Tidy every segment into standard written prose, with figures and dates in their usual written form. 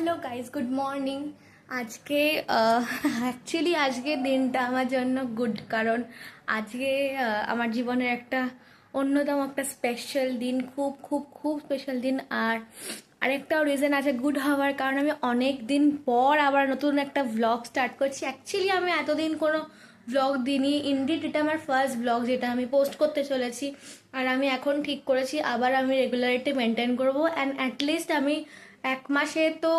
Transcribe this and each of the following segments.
Hello guys, good morning. আজকে actually আজকের দিনটা আমার জন্য গুড, কারণ আজকে আমার জীবনের একটা অন্যতম একটা স্পেশাল দিন, খুব খুব খুব স্পেশাল দিন। আর আরেকটাও রিজন আছে গুড হওয়ার, কারণ আমি অনেক দিন পর আবার নতুন একটা ভ্লগ স্টার্ট করছি। অ্যাকচুয়ালি আমি এতদিন কোনো ভ্লগ দিইনি, ইনডিড এটা আমার ফার্স্ট ভ্লগ যেটা আমি পোস্ট করতে চলেছি। আর আমি এখন ঠিক করেছি আবার আমি রেগুলারিটি মেনটেন করবো, অ্যান্ড অ্যাটলিস্ট আমি এক মাসে তো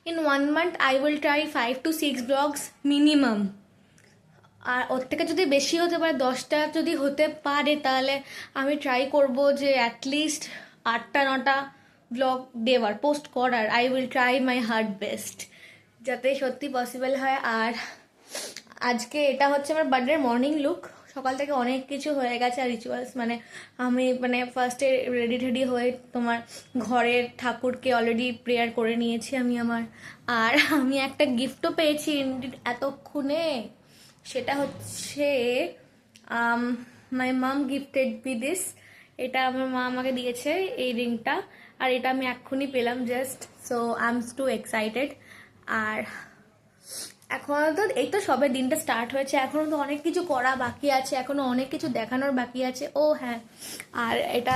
in 1 month I will try 5 to 6 blogs minimum. আর ওর থেকে যদি বেশি হতে পারে, 10টা যদি হতে পারে, তাহলে আমি ট্রাই করব যে অ্যাটলিস্ট 8টা 9টা ব্লগ দেওয়ার, পোস্ট করার। I will try my hard best যাতে সত্যি পসিবল হয়। আর আজকে এটা হচ্ছে আমার বার্থডের মর্নিং লুক। সকাল থেকে অনেক কিছু হয়ে গেছে আর রিচুয়ালস, আমি ফার্স্টে রেডি টেডি হয়ে তোমার ঘরের ঠাকুরকে অলরেডি প্রেয়ার করে নিয়েছি আমি আমার। আর আমি একটা গিফটও পেয়েছি এতক্ষণে, সেটা হচ্ছে মাই মাম গিফটেড মি দিস। এটা আমার মা আমাকে দিয়েছে, এই রিংটা। আর এটা আমি এক্ষুনি পেলাম just, so I am too excited. আর এখনো তো এই তো সবে দিনটা স্টার্ট হয়েছে, এখনো তো অনেক কিছু করা বাকি আছে, এখনো অনেক কিছু দেখানোর বাকি আছে। ও হ্যাঁ, আর এটা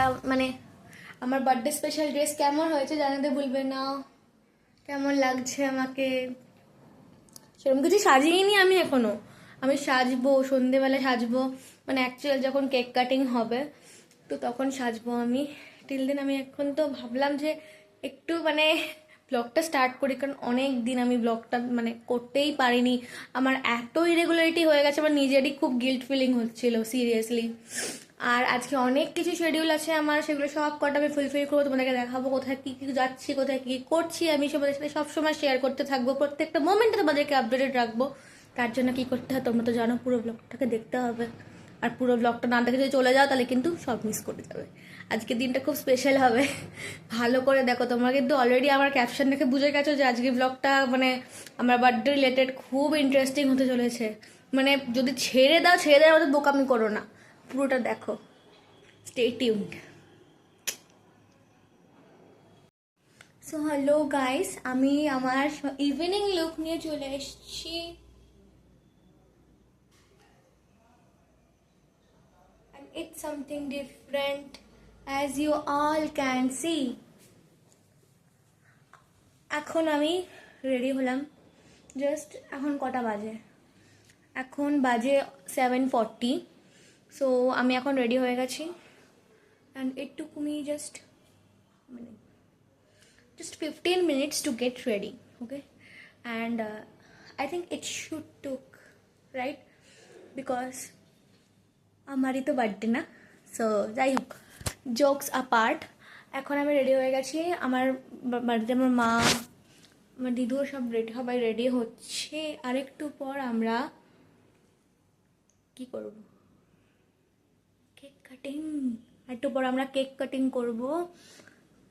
আমার বার্থডে স্পেশাল ড্রেস কেমন হয়েছে জানাতে ভুলবে না। কেমন লাগছে আমাকে? সেরকম কিছু সাজিয়েইনি আমি এখনো, আমি সাজবো, সন্ধেবেলা সাজবো, অ্যাকচুয়াল যখন কেক কাটিং হবে তো তখন সাজবো আমি। টিল দিন আমি এখন তো ভাবলাম যে একটু ব্লগটা স্টার্ট করি, কারণ অনেক দিন আমি ব্লগটা করতেই পারিনি। আমার এত ইরেগুলারিটি হয়ে গেছে, আমার নিজেরই খুব গিল্ট ফিলিং হচ্ছিল সিরিয়াসলি। আর আজকে অনেক কিছু শিডিউল আছে আমার, সেগুলো সব কটা আমি ফুলফিল করবো, তোমাদেরকে দেখাবো কোথায় কী কী যাচ্ছি, কোথায় কী করছি। আমি তোমাদের সাথে সবসময় শেয়ার করতে থাকবো, প্রত্যেকটা মোমেন্টে তোমাদেরকে আপডেটেড রাখবো। তার জন্য কী করতে হয় তোমরা তো জানো, পুরো ব্লগটাকে দেখতে হবে। আর পুরো ব্লগটা না দেখে যদি চলে যাও তাহলে কিন্তু সব মিস করে যাবে। আজকের দিনটা খুব স্পেশাল হবে, ভালো করে দেখো। তোমরা কিন্তু অলরেডি আমার ক্যাপশন দেখে বুঝে গেছো যে আজকের ব্লগটা আমার বার্থডে রিলেটেড খুব ইন্টারেস্টিং হতে চলেছে। যদি ছেড়ে দাও, ছেড়ে দেওয়ার মতো বোকামি করো না, পুরোটা দেখো। Stay tuned. So hello guys, আমি আমার ইভিনিং লুক নিয়ে চলে এসেছি। And it's something different as you all can see. এখন আমি রেডি হলাম, জাস্ট এখন কটা বাজে? এখন বাজে 7:40। সো আমি এখন রেডি হয়ে গেছি, and it took me just 15 minutes to get ready, okay? And I think it should took, right? Because আমারই তো বার্থডে না। সো যাই হোক, জোকস অ্যাপার্ট, এখন আমি রেডি হয়ে গেছি। আমার বাড়িতে আমার মা, আমার দিদিও সবাই রেডি হচ্ছে। আরেকটু পর আমরা কি করব? Cake cutting. একটু পর আমরা কেক কাটিং করব।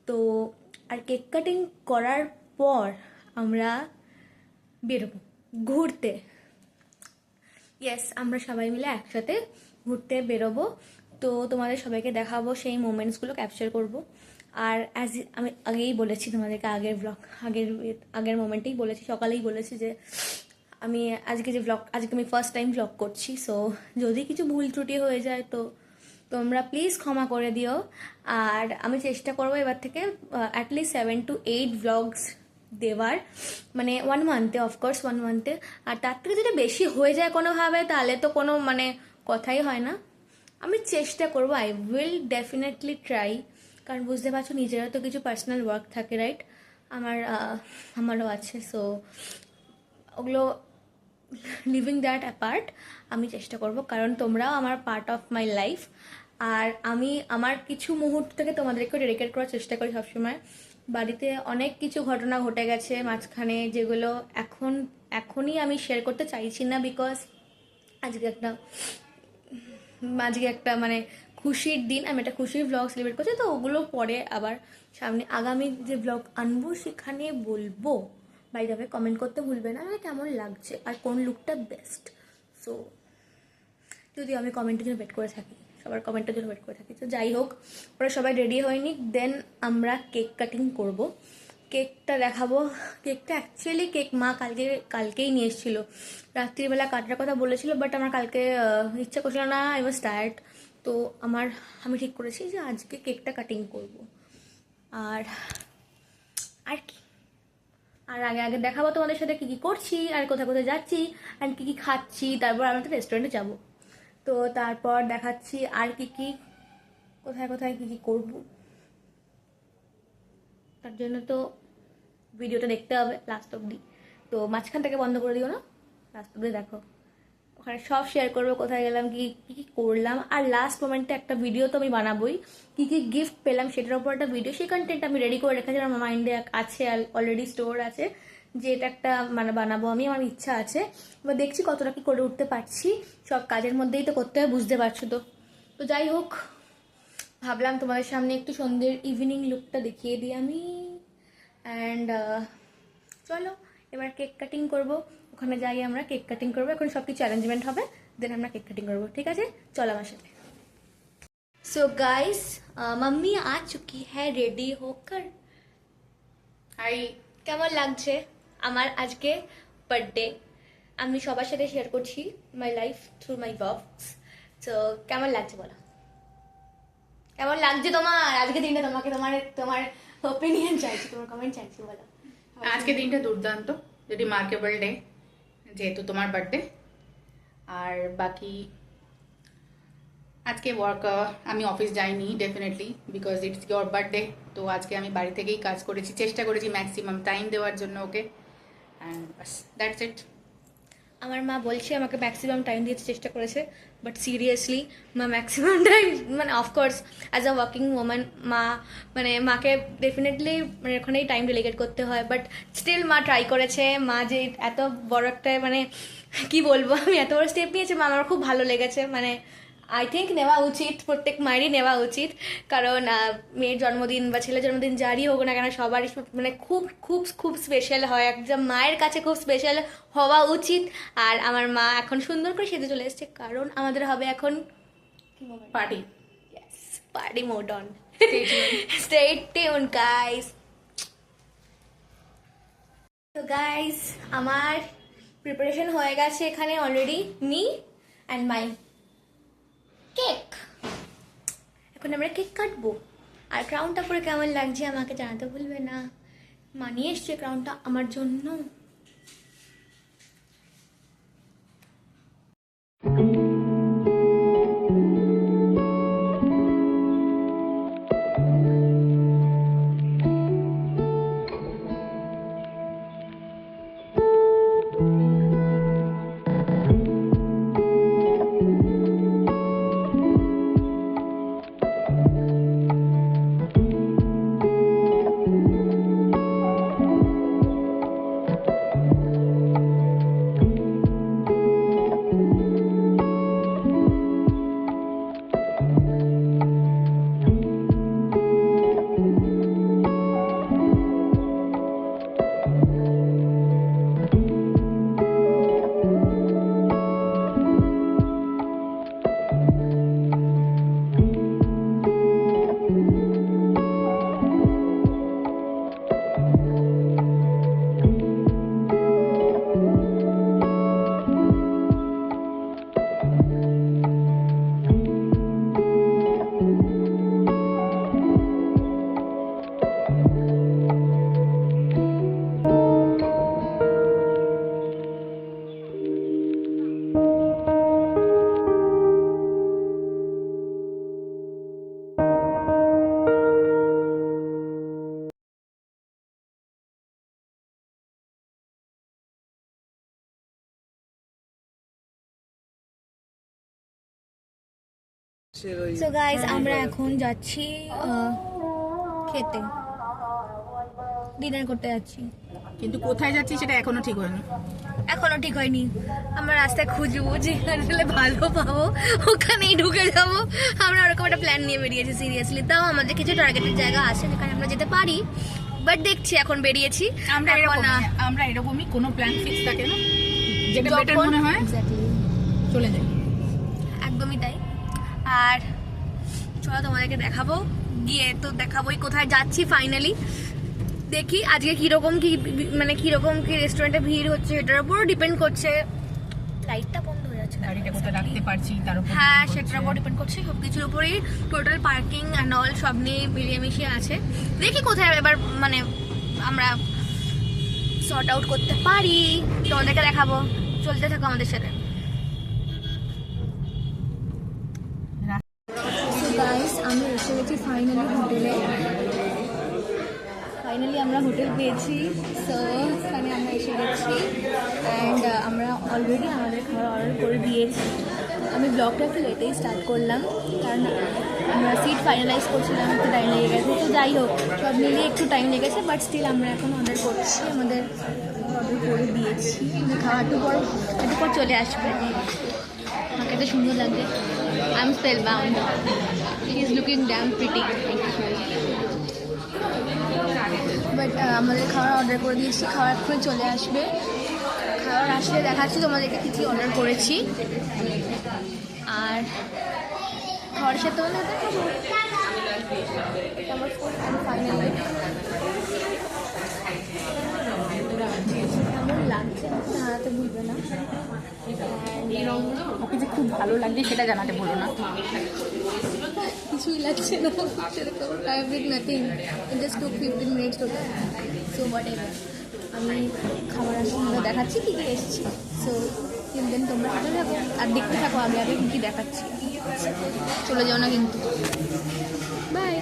তো আর কেক কাটিং করার পর আমরা বেরোবো ঘুরতে। ইয়েস, আমরা সবাই মিলে একসাথে ঘুরতে বেরোবো। তো তোমাদের সবাইকে দেখাবো, সেই মোমেন্টসগুলো ক্যাপচার করব। আর আমি আগেই বলেছি তোমাদেরকে, আগের মোমেন্টেই বলেছি, সকালেই বলেছি যে আমি আজকে আমি ফার্স্ট টাইম ব্লগ করছি। সো যদি কিছু ভুল ত্রুটি হয়ে যায় তো তোমরা প্লিজ ক্ষমা করে দিও। আর আমি চেষ্টা করবো এবার থেকে অ্যাটলিস্ট 7 to 8 ব্লগস দেওয়ার, 1 মান্থে, অফকোর্স 1 মান্থে। আর তার থেকে যদি বেশি হয়ে যায় কোনোভাবে, তাহলে তো কোনো কথাই হয় না। আমি চেষ্টা করবো, আই উইল ডেফিনেটলি ট্রাই, কারণ বুঝতে পারছো নিজেরও তো কিছু পার্সোনাল ওয়ার্ক থাকে, রাইট? আমারও আছে। সো ওগুলো লিভিং দ্যাট অ্যাপার্ট, আমি চেষ্টা করব, কারণ তোমরাও আমার পার্ট অফ মাই লাইফ। আর আমি আমার কিছু মুহূর্ত থেকে তোমাদেরকে ডেডিকেট করার চেষ্টা করি সবসময়। বাড়িতে অনেক কিছু ঘটনা ঘটে গেছে মাঝখানে, যেগুলো এখনই আমি শেয়ার করতে চাইছি না, বিকজ আজকে একটা খুশির দিন, আমি একটা খুশির ব্লগ সেলিব্রেট করছি। তো ওগুলো পরে আবার সামনে আগামী যে ব্লগ আনবো সেখানে বলবো। বাই দ্য ওয়ে, কমেন্ট করতে ভুলবে না কেমন লাগছে আর কোন লুকটা বেস্ট। সো যদি আমি কমেন্টের জন্য ওয়েট করে থাকি, সবার কমেন্টের জন্য ওয়েট করে থাকি। তো যাই হোক, ওরা সবাই রেডি হয়নি, দেন আমরা কেক কাটিং করব। কেকটা দেখাবো। কেকটা অ্যাকচুয়ালি কেক মা কালকেই নিয়ে এসেছিলো, রাত্রিবেলা কাটার কথা বলেছিল, বাট আমার কালকে ইচ্ছা করছিল না, আই ওয়াজ টায়ার্ড। তো আমি ঠিক করেছি যে আজকে কেকটা কাটিং করব। আর আর কি, আর আগে আগে দেখাবো তোমাদের সাথে কী কী করছি আর কোথায় কোথায় যাচ্ছি আর কী কী খাচ্ছি। তারপর আমরা তো রেস্টুরেন্টে যাব, তো তারপর দেখাচ্ছি আর কি কি কোথায় কোথায় কী কী করবো। তার জন্য তো ভিডিওটা দেখতে হবে লাস্ট অবধি, তো মাঝখান থেকে বন্ধ করে দিও না, লাস্ট অবধি দেখো। ওখানে সব শেয়ার করবো, কোথায় গেলাম, কী কী করলাম, আর লাস্ট মোমেন্টে একটা ভিডিও তো আমি বানাবোই, কী কী গিফট পেলাম সেটার উপর একটা ভিডিও। সেই কন্টেন্ট আমি রেডি করে রেখেছি, আমার মাইন্ডে আছে, অলরেডি স্টোর আছে, যে এটা একটা মানে বানাবো আমি, আমার ইচ্ছা আছে। এবার দেখছি কতটা কি করে উঠতে পারছি, সব কাজের মধ্যেই তো করতে হয়, বুঝতে পারছো তো। তো যাই হোক, ভাবলাম তোমাদের সামনে একটু সন্ধ্যের ইভিনিং লুকটা দেখিয়ে দিই আমি। অ্যান্ড চলো এবার কেক কাটিং করব, ওখানে যাই, আমরা কেক কাটিং করবো। এখন সব কিছু অ্যারেঞ্জমেন্ট হবে, দেন আমরা কেক কাটিং করবো, ঠিক আছে? চলো আমার সাথে। सो गाइस, मम्मी आ चुकी है रेडी होकर। হাই, কেমন লাগছে আমার আজকে বার্থডে? আমি সবার সাথে শেয়ার করছি my life through my blogs. তো কেমন লাগছে বলো, কেমন লাগছে তোমার আজকে দিনটা? তোমাকে তোমার তোমার ওপিনিয়ন চাইছি, তোমার কমেন্ট চাইছি, বলো। আজকে দিনটা দুর্দান্ত, রিমার্কেবল ডে, যেহেতু তোমার বার্থডে। আর বাকি আজকে আমি অফিস যাইনি definitely, because it's your birthday. তো আজকে আমি বাড়ি থেকেই কাজ করেছি, চেষ্টা করেছি ম্যাক্সিমাম টাইম দেওয়ার জন্য ওকে, অ্যান্ড বাস দ্যাটস ইট। আমার মা বলছে আমাকে ম্যাক্সিমাম টাইম দিতে চেষ্টা করেছে, বাট সিরিয়াসলি মা ম্যাক্সিমাম টাইম, মানে of course as a working woman মা, মানে মাকে ডেফিনেটলি মানে ওখানেই টাইম ডেলিগেট করতে হয়, বাট স্টিল মা ট্রাই করেছে। মা যে এত বড় একটা মানে কি বলবো, আমি এত বড় স্টেপ নিয়েছে, মা আমার খুব ভালো লেগেছে। মানে আই থিঙ্ক নেওয়া উচিত, প্রত্যেক মায়েরই নেওয়া উচিত, কারণ মেয়ের জন্মদিন বা ছেলের জন্মদিন যারই হোক না কেন সবারই মানে খুব খুব খুব স্পেশাল হয়, একদম মায়ের কাছে খুব স্পেশাল হওয়া উচিত। আর আমার মা এখন সুন্দর করে সেজে চলে এসছে, কারণ আমাদের হবে এখন party. Yes, party mode on. Stay tune guys. তো গাইস, আমার প্রিপারেশন হয়ে গেছে এখানে already, me and my cake. এখন আমরা কেক কাটবো, আর ক্রাউনটা পরে কেমন লাগছে আমাকে জানাতে ভুলবে না। মানিয়ে এসছে ক্রাউনটা আমার জন্য। সো গাইস, আমরা এখন যাচ্ছি খেতে, ডিনার করতে যাচ্ছি। কিন্তু কোথায় যাচ্ছি সেটা এখনো ঠিক হয়নি। এখনো ঠিক হয়নি, আমরা রাস্তায় খুঁজবো, যেখানে গেলে ভালো পাবো ওখানেই ঢুকে যাবো। আমরা ওরকম একটা প্ল্যান নিয়ে বেরিয়েছি সিরিয়াসলি। তাও আমাদের কিছু টার্গেটেড জায়গা আছে যেখানে আমরা যেতে পারি, বাট দেখছি, এখন বেরিয়েছি আমরা এরকমই কোনো প্ল্যান ফিক্স থাকে না, যেটা বেটার মনে হয় চলে যাই, একদমই তাই। আর চলো তোমাদেরকে দেখাবো, গিয়ে তো দেখাবোই কোথায় যাচ্ছি ফাইনালি। দেখি আজকে কিরকম কি মানে কিরকম কি রেস্টুরেন্টে ভিড় হচ্ছে এটার উপরও ডিপেন্ড করছে। লাইটটা বন্ধ হয়ে যাচ্ছে, গাড়িটা কোথায় রাখতে পারছি তার উপর হ্যাঁ depend সেটার করছে। উপর ডিপেন্ড করছে, সব কিছুর উপরেই টোটাল পার্কিং অ্যান্ড অল সব নিয়ে মিলিয়ে মিশিয়ে আছে। দেখি কোথায় এবার মানে আমরা সর্ট আউট করতে পারি, তোমাদেরকে দেখাবো, চলতে থাকো আমাদের সাথে। গাইস আমি এসে গেছি ফাইনালি হোটেলে, ফাইনালি আমরা হোটেল পেয়েছি। সো এখানে আমরা এসে গেছি অ্যান্ড আমরা অলরেডি আমাদের খাবার অর্ডার করে দিয়েছি। আমি ব্লগটা একটু লেটেই স্টার্ট করলাম কারণ আমরা সিট ফাইনালাইজ করছিলাম, একটু টাইম লেগে গেছে। তো যাই হোক সব মিলিয়ে একটু টাইম লেগেছে, বাট স্টিল আমরা এখন অর্ডার করছি, আমাদের অর্ডার করে দিয়েছি। খাওয়া একটু পর চলে আসবে। আমাকে এত সুন্দর লাগে, I am spell bound, he is looking damn pretty. But আমাদের খাবার অর্ডার করে দিয়েছি, খাবার এক্ষুনি চলে আসবে। খাবার আসলে দেখাচ্ছি তোমাদেরকে কী কী অর্ডার করেছি। আর খাবারের সাথে হলে দেখাবো। আমার ফোন ফাইনালি কেমন লাগছে আমাকে জানাতে ভুলবে না। ওকে যে খুব ভালো লাগছে সেটা জানাতে বলো না। কিছুই লাগছে না সেরকম, I did nothing, it just took 15 minutes total. So what ever, আমি খাবার আসলে দেখাচ্ছি কী কী এসেছি। সো দেন তোমরা সাথে থাকো আর দেখতে থাকো আমি আগে কী কী দেখাচ্ছি। চলে যাও না কিন্তু, বাই।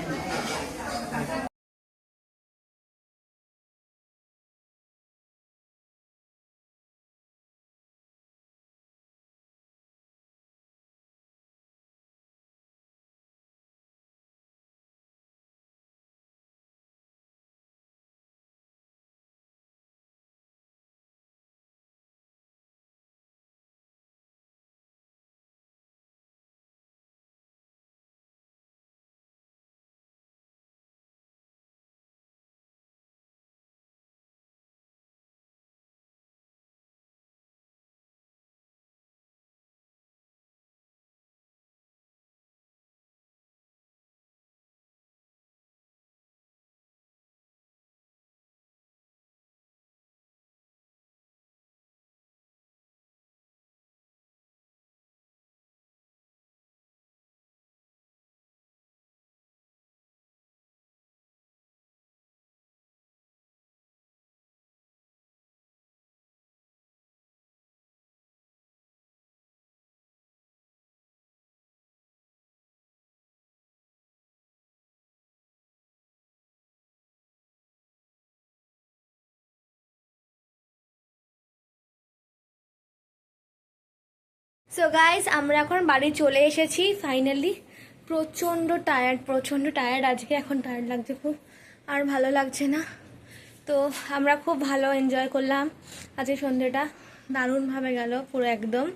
সো গাইস আমরা এখন বাড়ি চলে এসেছি ফাইনালি। প্রচণ্ড টায়ার্ড আজকে, এখন টায়ার্ড লাগছে খুব, আর ভালো লাগছে না। তো আমরা খুব ভালো এনজয় করলাম আজকে, সন্ধ্যেটা দারুণভাবে গেল পুরো একদম।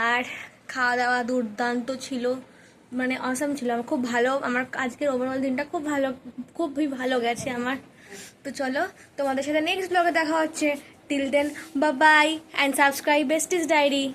আর খাওয়া দাওয়া দুর্দান্ত ছিল, মানে অসাম ছিল, আমার খুব ভালো, আমার আজকের ওভারঅল দিনটা খুব ভালো, খুবই ভালো গেছে আমার। তো চলো তোমাদের সাথে নেক্সট ব্লগে দেখা হচ্ছে। Till then bye bye and subscribe besties diary.